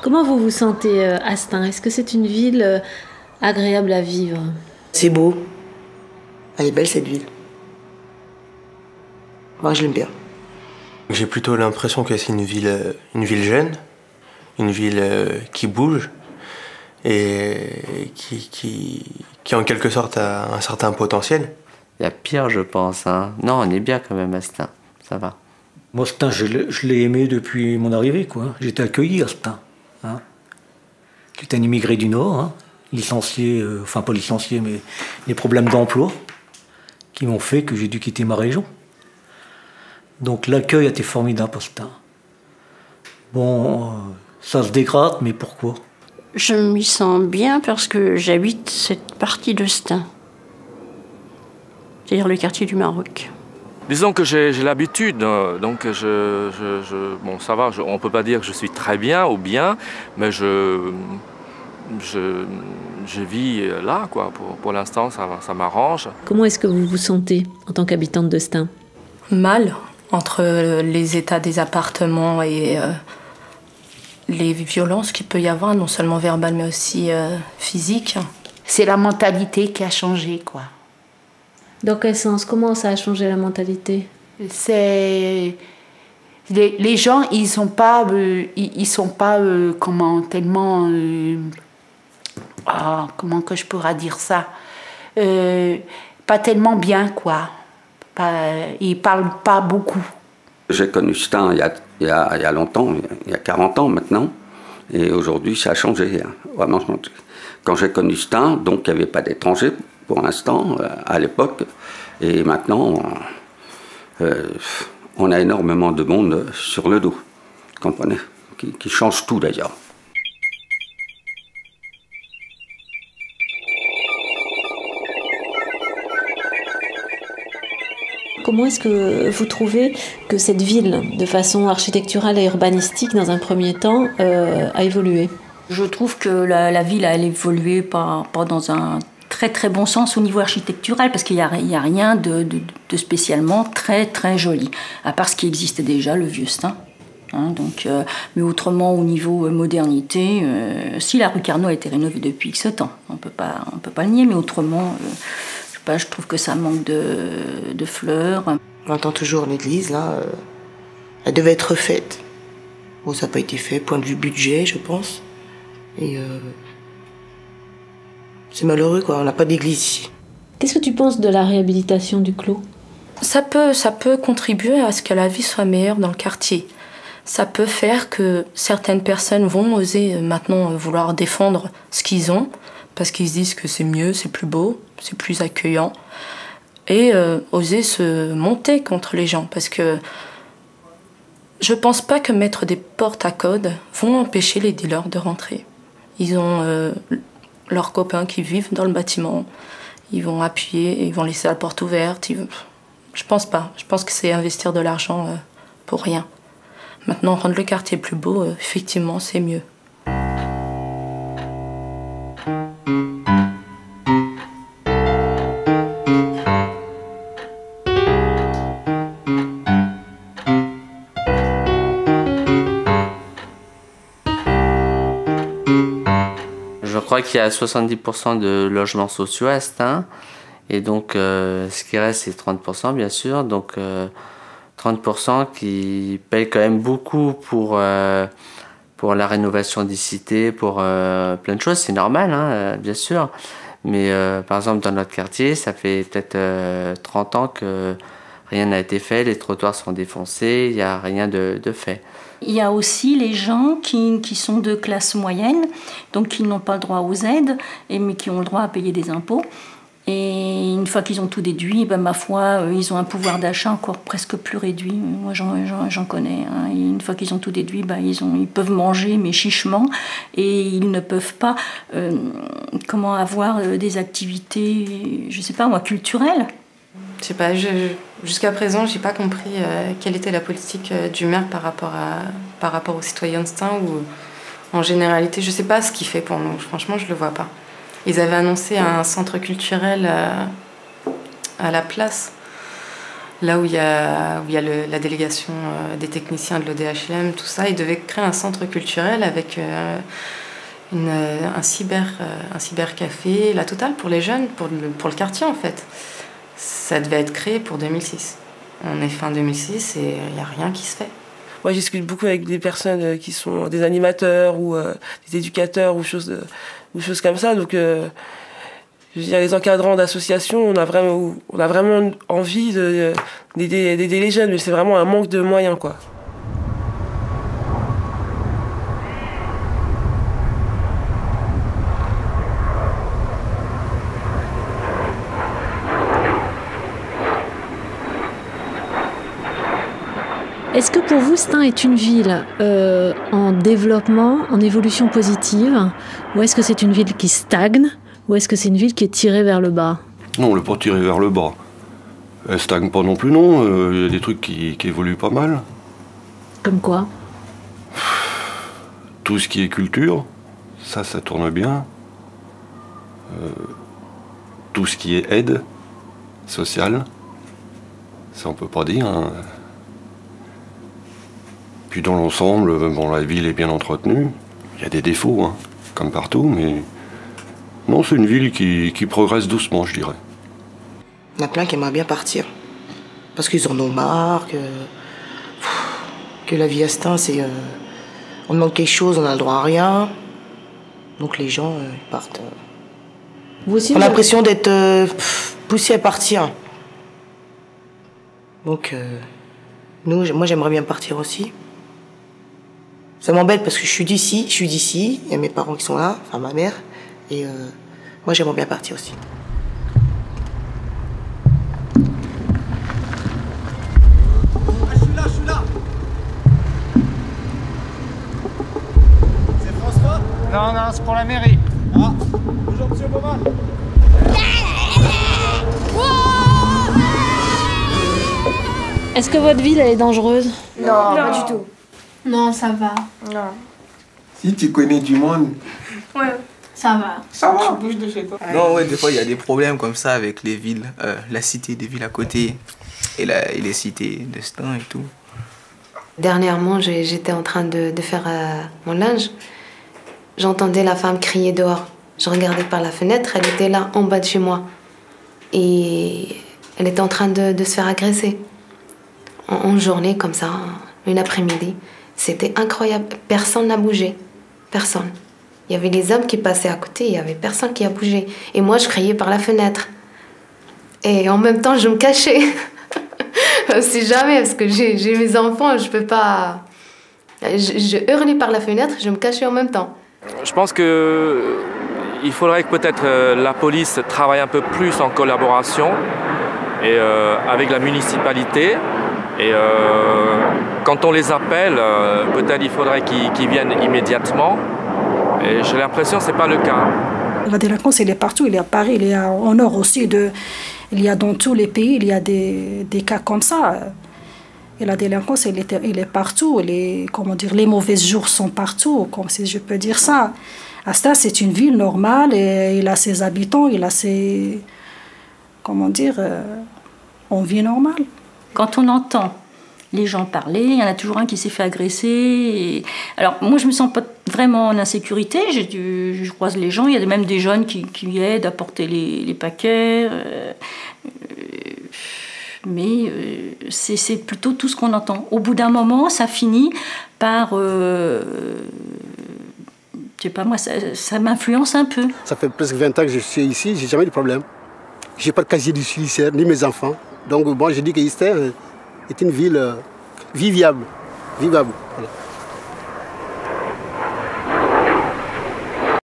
Comment vous vous sentez à Stains? Est-ce que c'est une ville agréable à vivre? C'est beau. Elle est belle cette ville. Moi je l'aime bien. J'ai plutôt l'impression que c'est une ville jeune, une ville qui bouge et qui en quelque sorte a un certain potentiel. Il y a pire, je pense. Hein. Non, on est bien quand même à Stains, ça va. Moi, Stains, je l'ai aimé depuis mon arrivée, quoi. J'étais accueilli à Stains. Hein. J'étais un immigré du Nord, hein. Licencié, enfin pas licencié, mais des problèmes d'emploi qui m'ont fait que j'ai dû quitter ma région. Donc l'accueil a été formidable à Stains. Bon, ça se dégrade, mais pourquoi? Je m'y sens bien parce que j'habite cette partie de Stains, c'est-à-dire le quartier du Maroc. Disons que j'ai l'habitude, donc bon, ça va, on ne peut pas dire que je suis très bien ou bien, mais je vis là, quoi. Pour l'instant, ça m'arrange. Comment est-ce que vous vous sentez en tant qu'habitante de Stains? Mal, entre les états des appartements et les violences qu'il peut y avoir, non seulement verbales mais aussi physiques. C'est la mentalité qui a changé, quoi. Dans quel sens? Comment ça a changé la mentalité? C'est les gens, ils sont pas comment tellement comment que je pourrais dire ça, pas tellement bien, quoi. Ils parlent pas beaucoup. J'ai connu Stains il y a longtemps, il y a 40 ans maintenant, et aujourd'hui ça a changé, hein, vraiment changé. Quand j'ai connu Stains, donc il n'y avait pas d'étrangers pour l'instant, à l'époque, et maintenant on a énormément de monde sur le dos, comprenez, qui change tout d'ailleurs. Comment est-ce que vous trouvez que cette ville, de façon architecturale et urbanistique, dans un premier temps, a évolué? Je trouve que la ville a évolué pas dans un très très bon sens au niveau architectural, parce qu'il n'y a rien de spécialement très très joli, à part ce qui existait déjà, le vieux Stains. Hein, donc, mais autrement, au niveau modernité, si la rue Carnot a été rénovée depuis X temps, on peut pas le nier, mais autrement... je trouve que ça manque de fleurs. On entend toujours l'église, là, elle devait être refaite. Bon, ça n'a pas été fait, point de vue budget, je pense. Et c'est malheureux, quoi, on n'a pas d'église ici. Qu'est-ce que tu penses de la réhabilitation du clos? Ça peut contribuer à ce que la vie soit meilleure dans le quartier. Ça peut faire que certaines personnes vont oser maintenant vouloir défendre ce qu'ils ont, parce qu'ils se disent que c'est mieux, c'est plus beau, c'est plus accueillant, et oser se monter contre les gens, parce que je pense pas que mettre des portes à code vont empêcher les dealers de rentrer. Ils ont leurs copains qui vivent dans le bâtiment, ils vont appuyer, ils vont laisser la porte ouverte. Je pense pas, je pense que c'est investir de l'argent pour rien. Maintenant, rendre le quartier plus beau, effectivement, c'est mieux. Je crois qu'il y a 70% de logements sociaux à Stains, et donc ce qui reste c'est 30% bien sûr, donc 30% qui payent quand même beaucoup pour la rénovation des cités, pour plein de choses, c'est normal hein, bien sûr, mais par exemple dans notre quartier ça fait peut-être 30 ans que rien n'a été fait, les trottoirs sont défoncés, il n'y a rien de fait. Il y a aussi les gens qui sont de classe moyenne, donc qui n'ont pas le droit aux aides, mais qui ont le droit à payer des impôts. Et une fois qu'ils ont tout déduit, ben, ma foi, ils ont un pouvoir d'achat encore presque plus réduit. Moi, j'en connais. Hein. Et une fois qu'ils ont tout déduit, ben, ils peuvent manger, mais chichement, et ils ne peuvent pas avoir des activités, je sais pas moi, culturelles. Je sais pas, jusqu'à présent, j'ai pas compris quelle était la politique du maire par rapport aux citoyens de Stains, ou en généralité, je sais pas ce qu'il fait pour nous. Franchement, je le vois pas. Ils avaient annoncé un centre culturel à la place. là où il y a la délégation des techniciens de l'ODHLM, tout ça, ils devaient créer un centre culturel avec un cybercafé, la totale pour les jeunes, pour le quartier en fait. Ça devait être créé pour 2006. On est fin 2006 et il n'y a rien qui se fait. Moi, je discute beaucoup avec des personnes qui sont des animateurs ou des éducateurs ou choses comme ça. Donc, je veux dire, les encadrants d'associations, on a vraiment envie d'aider les jeunes, mais c'est vraiment un manque de moyens, quoi. Est-ce que pour vous, Stein est une ville en développement, en évolution positive, ou est-ce que c'est une ville qui stagne, ou est-ce que c'est une ville qui est tirée vers le bas? Non, elle n'est pas tirée vers le bas. Elle stagne pas non plus, non. Il y a des trucs qui évoluent pas mal. Comme quoi? Tout ce qui est culture, ça tourne bien. Tout ce qui est aide sociale, ça on peut pas dire, hein. Puis dans l'ensemble, bon, la ville est bien entretenue. Il y a des défauts, hein, comme partout, mais non, c'est une ville qui progresse doucement, je dirais. Il y en a plein qui aimeraient bien partir. Parce qu'ils en ont marre, que la vie à Stein, c'est... on demande quelque chose, on a le droit à rien. Donc les gens, ils partent. Vous aussi, on a l'impression d'être poussés à partir. Donc, moi, j'aimerais bien partir aussi. Ça m'embête parce que je suis d'ici, il y a mes parents qui sont là, enfin ma mère, et moi j'aimerais bien partir aussi. Je suis là. C'est François? Non, c'est pour la mairie. Ah, bonjour monsieur Baumann. Est-ce que votre ville, elle est dangereuse? Non, pas du tout. Non, ça va. Non. Si tu connais du monde. Ouais, ça va. Ça va. Tu bouges de chez toi. Non, ouais, des fois il y a des problèmes comme ça avec les villes, la cité des villes à côté et les cités de Stein et tout. Dernièrement, j'étais en train de faire mon linge. J'entendais la femme crier dehors. Je regardais par la fenêtre, elle était là, en bas de chez moi. Et elle était en train de se faire agresser. En journée, comme ça, une après-midi. C'était incroyable. Personne n'a bougé. Personne. Il y avait les hommes qui passaient à côté, il y avait personne qui a bougé. Et moi, je criais par la fenêtre. Et en même temps, je me cachais. Si jamais, parce que j'ai mes enfants, je peux pas... Je hurlais par la fenêtre, je me cachais en même temps. Je pense qu'il faudrait que peut-être la police travaille un peu plus en collaboration et, avec la municipalité. Et quand on les appelle, peut-être il faudrait qu'ils viennent immédiatement. Et j'ai l'impression que ce n'est pas le cas. La délinquance, elle est partout. Il y a à Paris, il y a au nord aussi. Il y a dans tous les pays, il y a des cas comme ça. Et la délinquance, elle est partout. Les mauvais jours sont partout, comme si je peux dire ça. Stein, c'est une ville normale. Et il a ses habitants, il a ses... on vit normal. Quand on entend les gens parler, il y en a toujours un qui s'est fait agresser. Et... Alors, moi, je me sens pas vraiment en insécurité. Je croise les gens. Il y a même des jeunes qui aident à porter les paquets. Mais c'est plutôt tout ce qu'on entend. Au bout d'un moment, ça finit par... je sais pas, moi, ça m'influence un peu. Ça fait presque 20 ans que je suis ici. J'ai jamais eu de problème. J'ai pas de casier judiciaire, ni mes enfants. Donc bon, je dis que Stein est une ville vivable. Voilà.